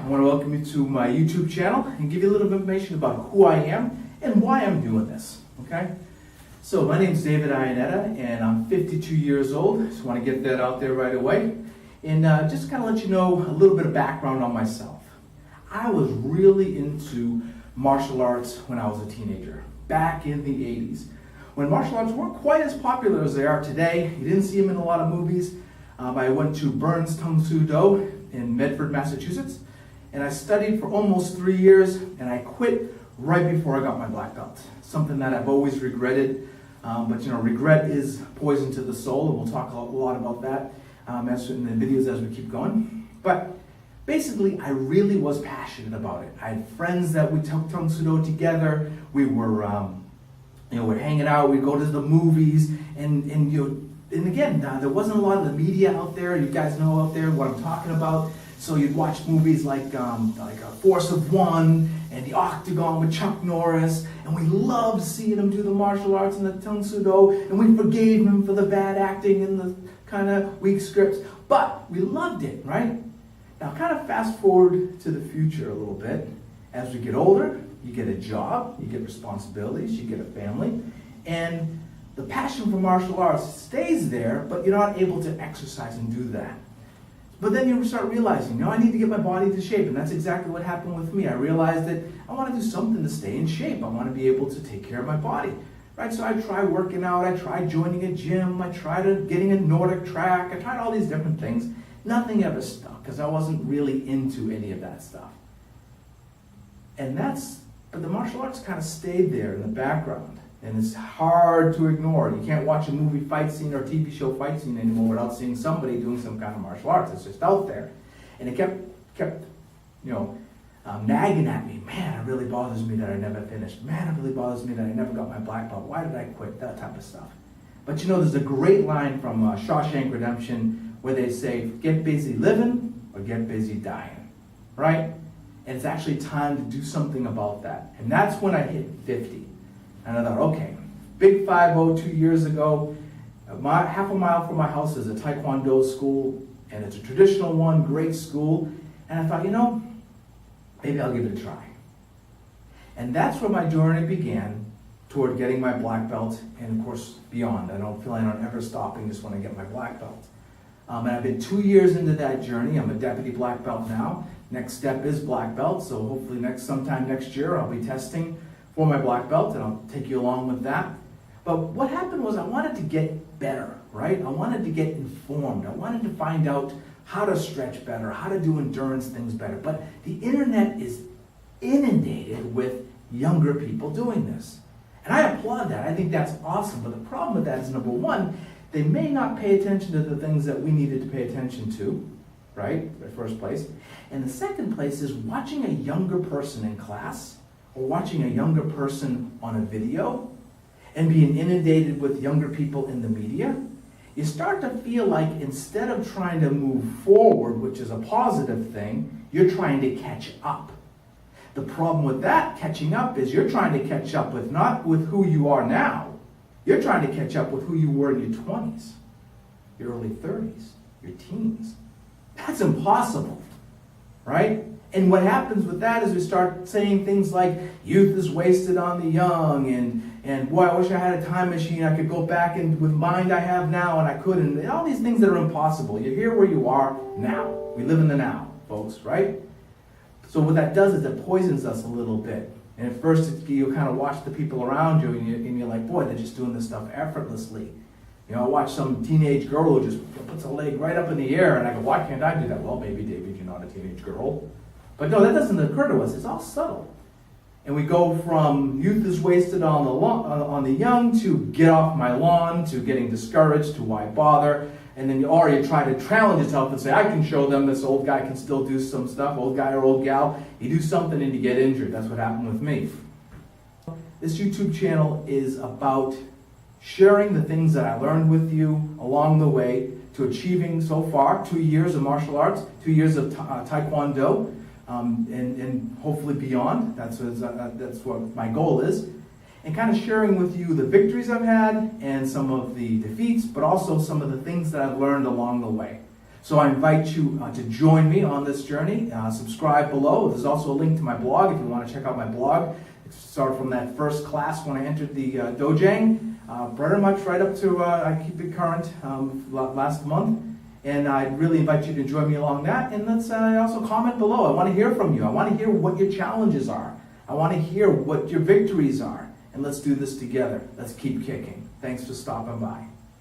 I want to welcome you to my YouTube channel and give you a little bit of information about who I am and why I'm doing this, okay? So my name is David Ionetta and I'm 52 years old. Just want to get that out there right away. And just kind of let you know a little bit of background on myself. I was really into martial arts when I was a teenager, back in the 80s. When martial arts weren't quite as popular as they are today, you didn't see them in a lot of movies. I went to Burns Tung Soo Do in Medford, Massachusetts, and I studied for almost 3 years, and I quit right before I got my black belt. Something that I've always regretted, but you know, regret is poison to the soul, and we'll talk a lot about that in the videos as we keep going. But basically, I really was passionate about it. I had friends that we took Tung Soo Do together. We were, we're hanging out. We'd go to the movies, and again, there wasn't a lot of the media out there. You guys know out there what I'm talking about. So you'd watch movies like A Force of One and The Octagon with Chuck Norris, and we loved seeing him do the martial arts and the Tung Soo Do, and we forgave him for the bad acting and the kind of weak scripts, but we loved it, right? Now, kind of fast forward to the future a little bit. As we get older, you get a job, you get responsibilities, you get a family, and the passion for martial arts stays there, but you're not able to exercise and do that. But then you start realizing, I need to get my body to shape, and that's exactly what happened with me. I realized that I want to do something to stay in shape. I want to be able to take care of my body, right? So I tried working out, I tried joining a gym, I tried getting a Nordic track, I tried all these different things. Nothing ever stuck, because I wasn't really into any of that stuff. But the martial arts kind of stayed there in the background. And it's hard to ignore. You can't watch a movie fight scene or a TV show fight scene anymore without seeing somebody doing some kind of martial arts. It's just out there. And it kept nagging at me. Man, it really bothers me that I never finished. Man, it really bothers me that I never got my black belt. Why did I quit? That type of stuff. But there's a great line from Shawshank Redemption where they say, get busy living or get busy dying, right? And it's actually time to do something about that. And that's when I hit 50. And I thought, okay, big 5-0 2 years ago, half a mile from my house is a Taekwondo school, and it's a traditional one, great school. And I thought, maybe I'll give it a try. And that's where my journey began toward getting my black belt, and of course, beyond. I don't plan on ever stopping just when I get my black belt. And I've been 2 years into that journey. I'm a deputy black belt now. Next step is black belt, so hopefully sometime next year I'll be testing for my black belt, and I'll take you along with that. But what happened was I wanted to get better, right? I wanted to get informed. I wanted to find out how to stretch better, how to do endurance things better. But the internet is inundated with younger people doing this. And I applaud that. I think that's awesome. But the problem with that is, number one, they may not pay attention to the things that we needed to pay attention to, right? In the first place. And the second place is watching a younger person in class or watching a younger person on a video and being inundated with younger people in the media, you start to feel like instead of trying to move forward, which is a positive thing, you're trying to catch up. The problem with that catching up is you're trying to catch up with not with who you are now, you're trying to catch up with who you were in your 20s, your early 30s, your teens. That's impossible, right? And what happens with that is we start saying things like, youth is wasted on the young, and boy, I wish I had a time machine, I could go back and with mind I have now, and I couldn't, and all these things that are impossible. You're here where you are now. We live in the now, folks, right? So what that does is it poisons us a little bit. And at first, you kind of watch the people around you, and you're like, boy, they're just doing this stuff effortlessly. I watch some teenage girl who just puts a leg right up in the air, and I go, why can't I do that? Well, maybe, David, you're not a teenage girl. But no, that doesn't occur to us. It's all subtle. And we go from youth is wasted on the young to get off my lawn to getting discouraged to why bother. And then you try to challenge yourself and say, I can show them this old guy can still do some stuff, old guy or old gal. You do something and you get injured. That's what happened with me. This YouTube channel is about sharing the things that I learned with you along the way to achieving so far 2 years of martial arts, 2 years of Taekwondo, and hopefully beyond. That's what my goal is. And kind of sharing with you the victories I've had and some of the defeats, but also some of the things that I've learned along the way. So I invite you to join me on this journey. Subscribe below. There's also a link to my blog if you want to check out my blog. It started from that first class when I entered the Dojang, pretty much right up to, I keep it current, last month. And I really invite you to join me along that. And let's also comment below. I want to hear from you. I want to hear what your challenges are. I want to hear what your victories are. And let's do this together. Let's keep kicking. Thanks for stopping by.